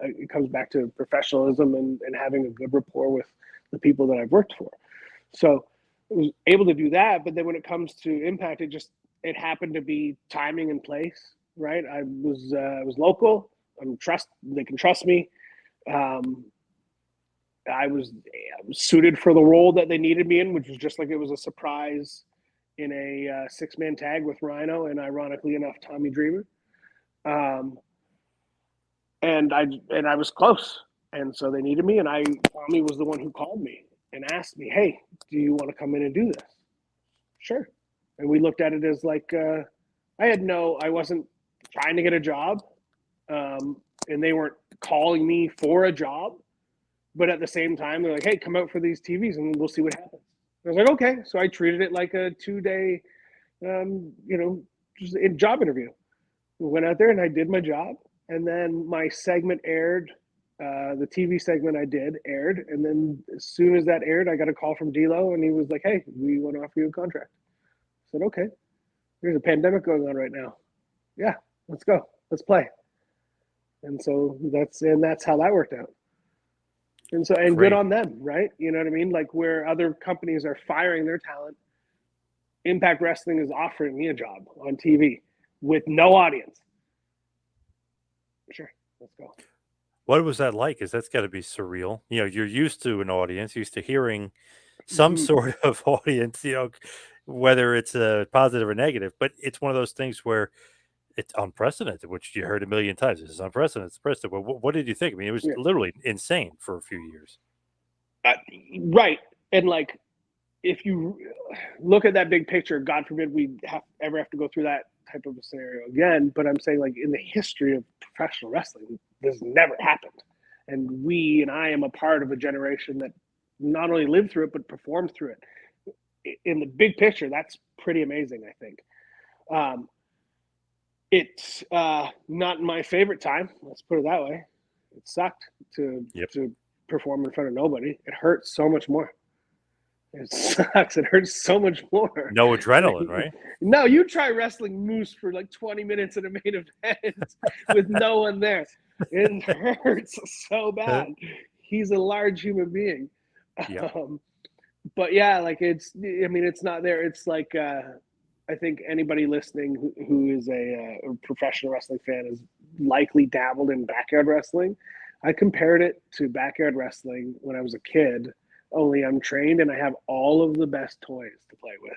it comes back to professionalism and having a good rapport with the people that I've worked for. So I was able to do that. But then when it comes to Impact, it happened to be timing and place, right? I was local. They can trust me. I was suited for the role that they needed me in, which was just like it was a surprise in a 6-man tag with Rhino and, ironically enough, Tommy Dreamer. And I was close, and so they needed me. And Tommy was the one who called me and asked me, "Hey, do you want to come in and do this?" Sure. And we looked at it as like I wasn't trying to get a job, and they weren't calling me for a job. But at the same time, they're like, "Hey, come out for these TVs and we'll see what happens." I was like, "Okay." So I treated it like a 2-day, just a job interview. We went out there and I did my job. And then my segment aired. The TV segment I did aired. And then as soon as that aired, I got a call from D'Lo and he was like, "Hey, we want to offer you a contract." I said, "Okay. There's a pandemic going on right now. yeah, let's go, let's play. And so that's how that worked out. And so, and good Great. on them, right? You know what I mean? Like where other companies are firing their talent, Impact Wrestling is offering me a job on TV with no audience. Sure, let's go. What was that like? Because that's got to be surreal. You're used to an audience, used to hearing some Mm-hmm. sort of audience, whether it's a positive or negative, but it's one of those things where it's unprecedented, which you heard a million times. This is unprecedented. It's unprecedented. But what did you think? I mean, it was Yeah. literally insane for a few years. Uh, right. And like, if you look at that big picture, God forbid we ever have to go through that type of a scenario again. But I'm saying, like, in the history of professional wrestling, this never happened. And I am a part of a generation that not only lived through it, but performed through it. In the big picture, that's pretty amazing, I think. It's not my favorite time. Let's put it that way. It sucked to Yep. perform in front of nobody. It hurts so much more. It sucks. It hurts so much more. No adrenaline, right? No, you try wrestling Moose for like 20 minutes in a main event with no one there. It hurts so bad. He's a large human being. Yeah. But yeah, like it's not there. It's like, I think anybody listening who is a professional wrestling fan has likely dabbled in backyard wrestling. I compared it to backyard wrestling when I was a kid, only I'm trained and I have all of the best toys to play with.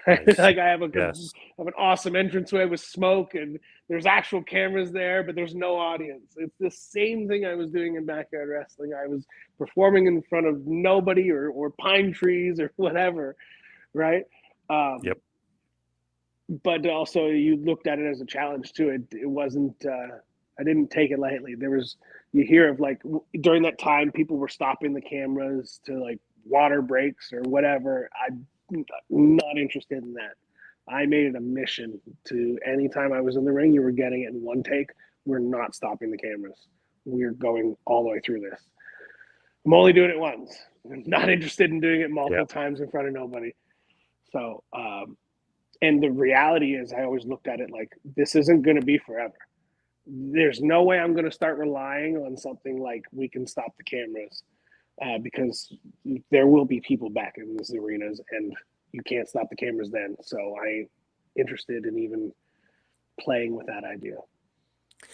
Right? Nice. Like I have Yes. an awesome entranceway with smoke and there's actual cameras there, but there's no audience. It's the same thing I was doing in backyard wrestling. I was performing in front of nobody or pine trees or whatever, right? Yep. But also you looked at it as a challenge too. It wasn't. I didn't take it lightly. You hear of like during that time, people were stopping the cameras to like water breaks or whatever. I'm not interested in that. I made it a mission to anytime I was in the ring, you were getting it in one take. We're not stopping the cameras. We're going all the way through this. I'm only doing it once. I'm not interested in doing it multiple Yep. times in front of nobody. So, and the reality is, I always looked at it like this isn't going to be forever. There's no way I'm going to start relying on something like we can stop the cameras because there will be people back in these arenas and you can't stop the cameras then. So I ain't interested in even playing with that idea.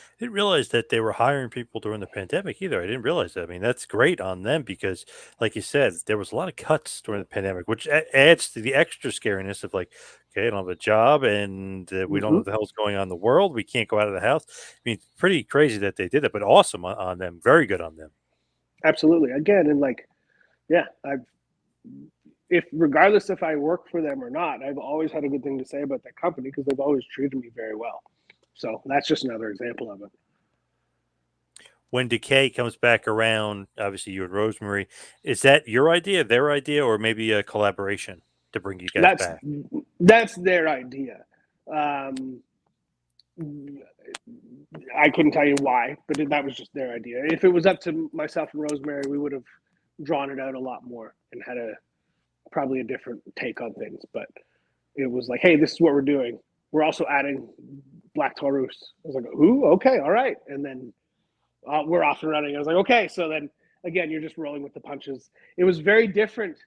I didn't realize that they were hiring people during the pandemic either. I didn't realize that. I mean, that's great on them because, like you said, there was a lot of cuts during the pandemic, which adds to the extra scariness of like, okay, I don't have a job and we don't know Mm-hmm. what the hell's going on in the world. We can't go out of the house. I mean, pretty crazy that they did that, but awesome on them. Very good on them. Absolutely. Again, and like, yeah, if regardless if I work for them or not, I've always had a good thing to say about that company because they've always treated me very well. So that's just another example of it. When Decay comes back around, obviously you and Rosemary, is that your idea, their idea, or maybe a collaboration to bring you guys That's back? that's their idea. Um, I couldn't tell you why, but that was just their idea. If it was up to myself and Rosemary, we would have drawn it out a lot more and had probably a different take on things. But it was like, hey, this is what we're doing. We're also adding Black Taurus. I was like, ooh, okay, all right. And then we're off and running. I was like, okay. So then again, you're just rolling with the punches. It was very different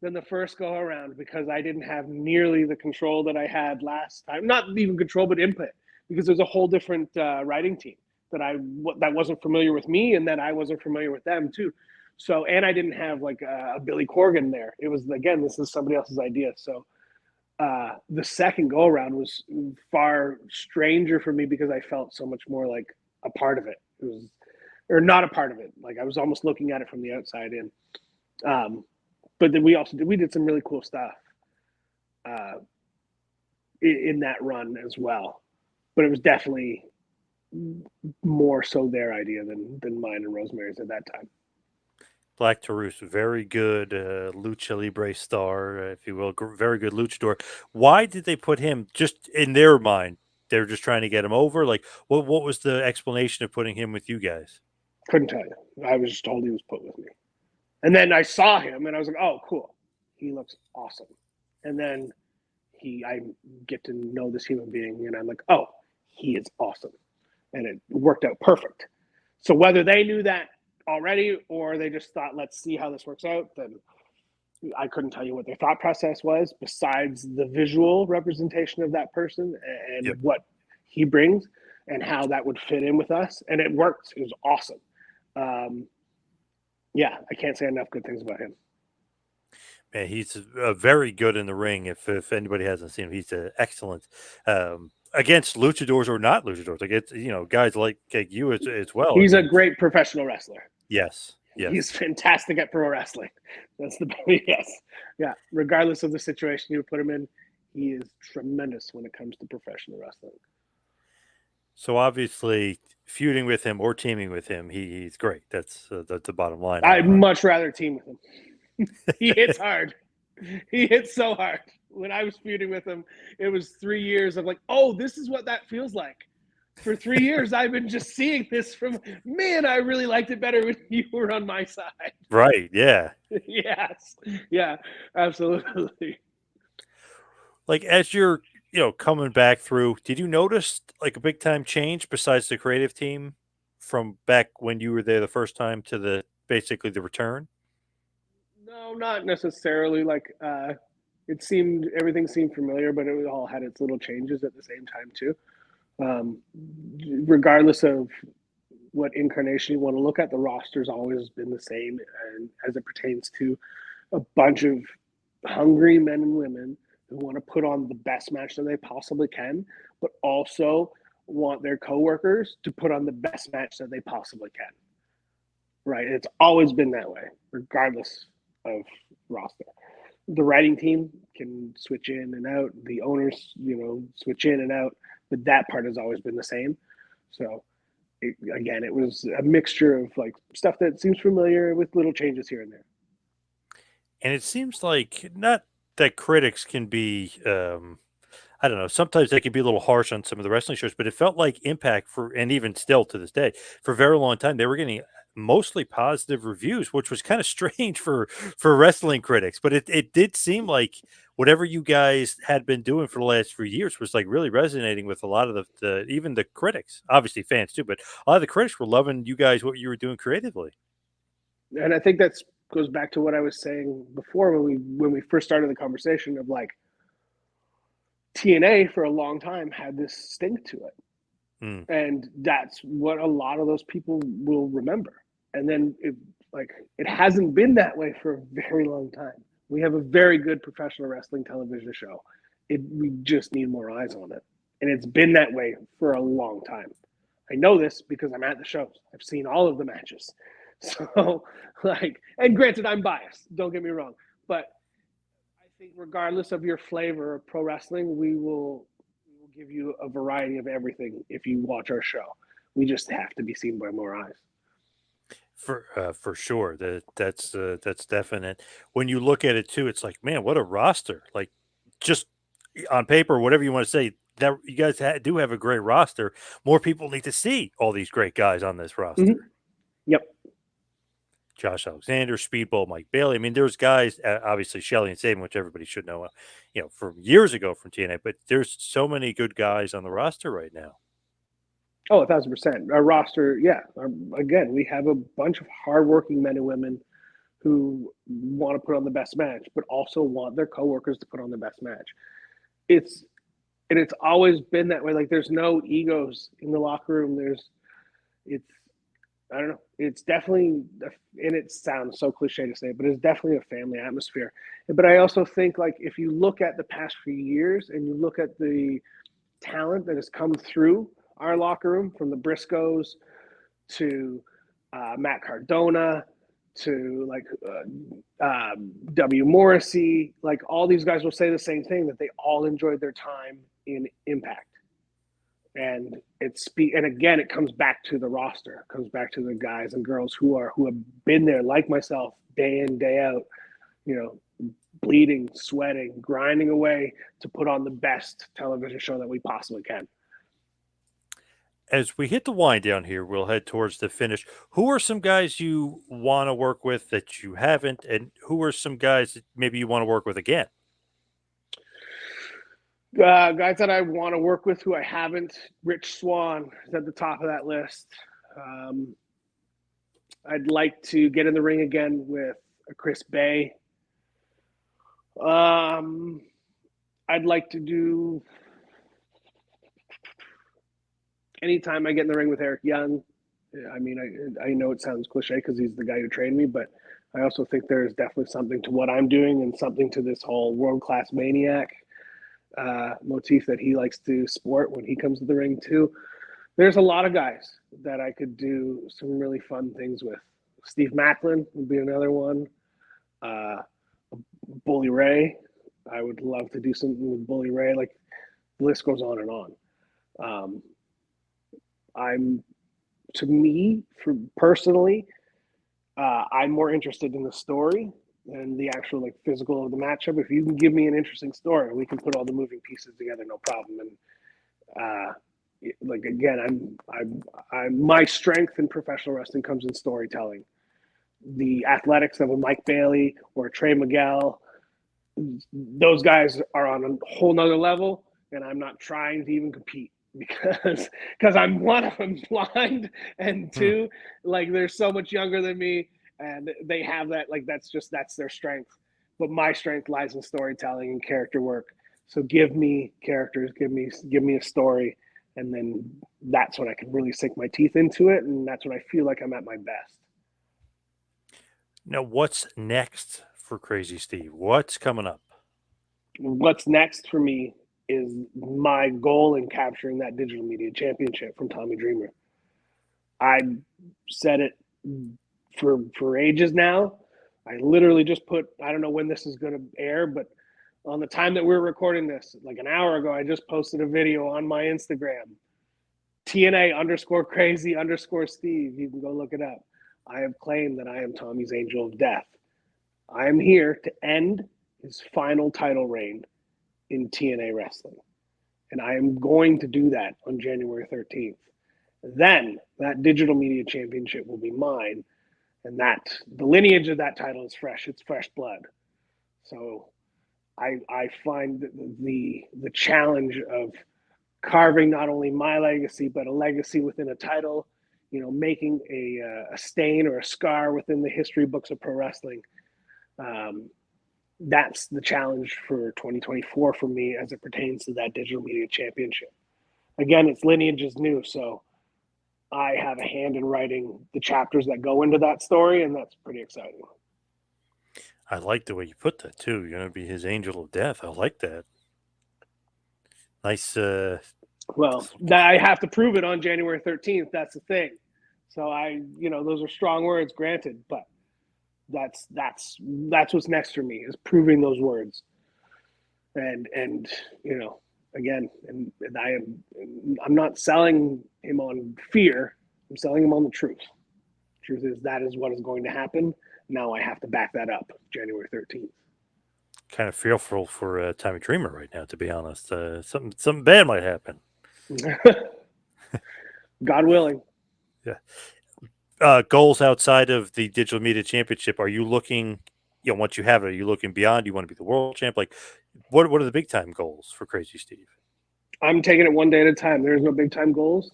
than the first go around because I didn't have nearly the control that I had last time. Not even control, but input because there's a whole different writing team that wasn't familiar with me and that I wasn't familiar with them too. So, and I didn't have like a Billy Corgan there. It was, again, this is somebody else's idea. So the second go around was far stranger for me because I felt so much more like a part of it. It was, or not a part of it. Like I was almost looking at it from the outside in. But then we did some really cool stuff uh, in that run as well. But it was definitely more so their idea than mine and Rosemary's at that time. Black Taurus, very good lucha libre star, if you will, very good luchador. Why did they put him? Just in their mind, they're just trying to get him over. Like, what was the explanation of putting him with you guys? Couldn't tell you. I was just told he was put with me. And then I saw him and I was like, oh, cool. He looks awesome. And then I get to know this human being and I'm like, oh, he is awesome. And it worked out perfect. So whether they knew that already or they just thought, let's see how this works out, then I couldn't tell you what their thought process was besides the visual representation of that person and Yep. what he brings and how that would fit in with us. And it worked. It was awesome. Yeah, I can't say enough good things about him. Man, he's very good in the ring. If anybody hasn't seen him, he's excellent against luchadors or not luchadors. Like it's guys like you as well. I He's a mean, great professional wrestler. yes, He's yes. fantastic at pro wrestling. That's the yes, yeah. Regardless of the situation you put him in, he is tremendous when it comes to professional wrestling. So obviously, feuding with him or teaming with him, he's great. That's the bottom line. I'd much rather team with him. He hits hard. He hits so hard. When I was feuding with him, it was 3 years of like, oh, this is what that feels like. For 3 years, I've been just seeing this from, man, I really liked it better when you were on my side. Right, yeah. Yes. Yeah, absolutely. Like as you're, coming back through, did you notice like a big time change besides the creative team from back when you were there the first time to the basically the return? No, not necessarily. Like, everything seemed familiar, but it all had its little changes at the same time too. Um, Regardless of what incarnation you want to look at, the roster's always been the same, and as it pertains to a bunch of hungry men and women who want to put on the best match that they possibly can, but also want their coworkers to put on the best match that they possibly can. Right? It's always been that way, regardless of roster. The writing team can switch in and out. The owners, switch in and out, but that part has always been the same. So it was a mixture of like stuff that seems familiar with little changes here and there. And it seems like not that critics can be I don't know, sometimes they can be a little harsh on some of the wrestling shows, but it felt like Impact for and even still to this day, for a very long time, they were getting mostly positive reviews, which was kind of strange for wrestling critics. But it did seem like whatever you guys had been doing for the last few years was like really resonating with a lot of the even the critics, obviously fans too, but a lot of the critics were loving you guys what you were doing creatively. And I think that goes back to what I was saying before when we first started the conversation of like TNA for a long time had this stink to it. Mm. And that's what a lot of those people will remember. And then it hasn't been that way for a very long time. We have a very good professional wrestling television show. We just need more eyes on it. And it's been that way for a long time. I know this because I'm at the shows. I've seen all of the matches. So and granted, I'm biased. Don't get me wrong. But I think regardless of your flavor of pro wrestling, we will give you a variety of everything if you watch our show. We just have to be seen by more eyes. For sure, that's definite. When you look at it too, it's like, man, what a roster! Like, just on paper, whatever you want to say, that you guys do have a great roster. More people need to see all these great guys on this roster. Mm-hmm. Yep. Josh Alexander, Speedball, Mike Bailey. I mean, there's guys, obviously Shelley and Saban, which everybody should know, from years ago from TNA. But there's so many good guys on the roster right now. Oh, 1,000%. Our roster, yeah. Again, we have a bunch of hardworking men and women who want to put on the best match, but also want their coworkers to put on the best match. It's always been that way. Like there's no egos in the locker room. I don't know. It's definitely, and it sounds so cliche to say, but it's definitely a family atmosphere. But I also think like if you look at the past few years and you look at the talent that has come through our locker room, from the Briscoes to Matt Cardona to W. Morrissey, like all these guys will say the same thing, that they all enjoyed their time in Impact. And again, it comes back to the roster. It comes back to the guys and girls who have been there, like myself, day in, day out, bleeding, sweating, grinding away to put on the best television show that we possibly can. As we hit the wind down here, we'll head towards the finish. Who are some guys you want to work with that you haven't, and who are some guys that maybe you want to work with again? Guys that I want to work with who I haven't, Rich Swann is at the top of that list. I'd like to get in the ring again with Chris Bay. I'd like to do, anytime I get in the ring with Eric Young. I mean, I know it sounds cliche because he's the guy who trained me, but I also think there's definitely something to what I'm doing and something to this whole world-class maniac motif that he likes to sport when he comes to the ring too. There's a lot of guys that I could do some really fun things with. Steve Macklin would be another one. Bully Ray. I would love to do something with Bully Ray. Like, the list goes on and on. To me, for personally, I'm more interested in the story than the actual like physical of the matchup. If you can give me an interesting story, we can put all the moving pieces together, no problem. And like again, I'm my strength in professional wrestling comes in storytelling. The athletics of a Mike Bailey or a Trey Miguel, those guys are on a whole nother level, and I'm not trying to even compete because I'm one, I'm blind, and two, like they're so much younger than me, and they have that, like that's their strength. But my strength lies in storytelling and character work. So give me characters, give me a story, and then that's when I can really sink my teeth into it, and that's when I feel like I'm at my best. Now, what's next for Crazy Steve? What's coming up? What's next for me is my goal in capturing that digital media championship from Tommy Dreamer. I said it for ages now. I literally just put, I don't know when this is going to air, but on the time that we're recording this, like an hour ago, I just posted a video on my Instagram. TNA_crazy_Steve. You can go look it up. I have claimed that I am Tommy's angel of death. I am here to end his final title reign in TNA wrestling. And I am going to do that on January 13th. Then that digital media championship will be mine. And that the lineage of that title is fresh. It's fresh blood. So I find the challenge of carving not only my legacy, but a legacy within a title, you know, making a stain or a scar within the history books of pro wrestling. That's the challenge for 2024 for me as it pertains to that digital media championship. Again, its lineage is new, so I have a hand in writing the chapters that go into that story, and that's pretty exciting. I like the way you put that too. You're going to be his angel of death. I like that. Nice. Well, I have to prove it on January 13th. That's the thing. So those are strong words, granted, but that's what's next for me is proving those words. And again, and I'm not selling him on fear. I'm selling him on the truth. Truth is that is what is going to happen. Now I have to back that up January 13th. Kind of fearful for Tommy Dreamer right now, to be honest. Something bad might happen. God willing. Yeah. Goals outside of the digital media championship, are you looking, once you have it, are you looking beyond? You want to be the world champ? Like, what are the big time goals for Crazy Steve? I'm taking it one day at a time. There's no big time goals.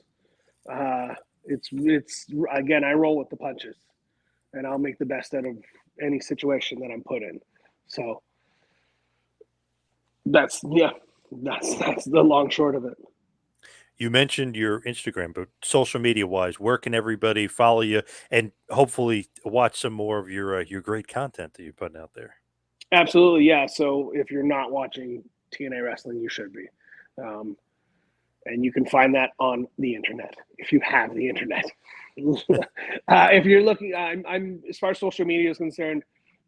It's again, I roll with the punches, and I'll make the best out of any situation that I'm put in. So that's the long short of it. You mentioned your Instagram, but social media wise, where can everybody follow you and hopefully watch some more of your great content that you're putting out there? Absolutely, yeah. So if you're not watching TNA wrestling, you should be, and you can find that on the internet if you have the internet. If you're looking, I'm as far as social media is concerned,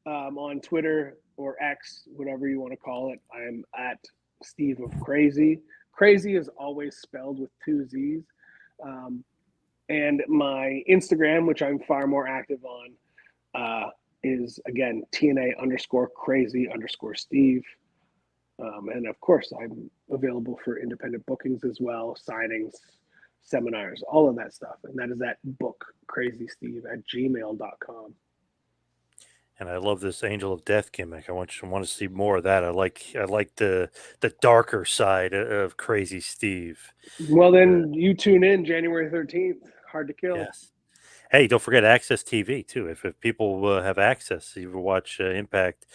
on Twitter or X, whatever you want to call it. I'm at Steve of Crazy. Crazy is always spelled with 2 Z's. And my Instagram, which I'm far more active on, is again TNA_crazy_Steve. And of course, I'm available for independent bookings as well, signings, seminars, all of that stuff. And that is at bookcrazysteve@gmail.com. And I love this Angel of Death gimmick. I want to see more of that. I like the darker side of Crazy Steve. Well, then you tune in January 13th. Hard to Kill. Yes. Hey, don't forget Access TV too. If people have access, you watch Impact.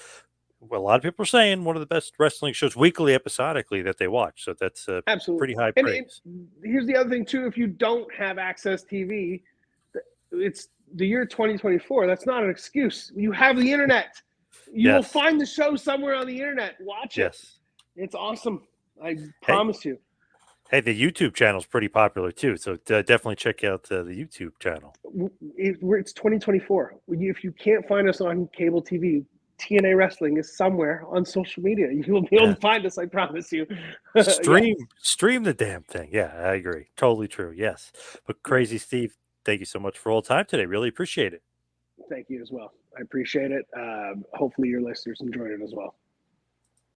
Well, a lot of people are saying one of the best wrestling shows weekly, episodically that they watch. So that's pretty Absolutely. high And praise. here's the other thing too: if you don't have Access TV, it's the year 2024. That's not an excuse. You have the internet. You will Yes. find the show somewhere on the internet. Watch it. Yes. It's awesome. I Hey, promise you. hey, the YouTube channel is pretty popular too. So definitely check out the YouTube channel. It's 2024. If you can't find us on cable TV, TNA Wrestling is somewhere on social media. You will be able Yeah. to find us. I promise you. Stream the damn thing. Yeah, I agree. Totally true. Yes. But Crazy Steve, thank you so much for all the time today. Really appreciate it. Thank you as well. I appreciate it. Hopefully your listeners enjoyed it as well.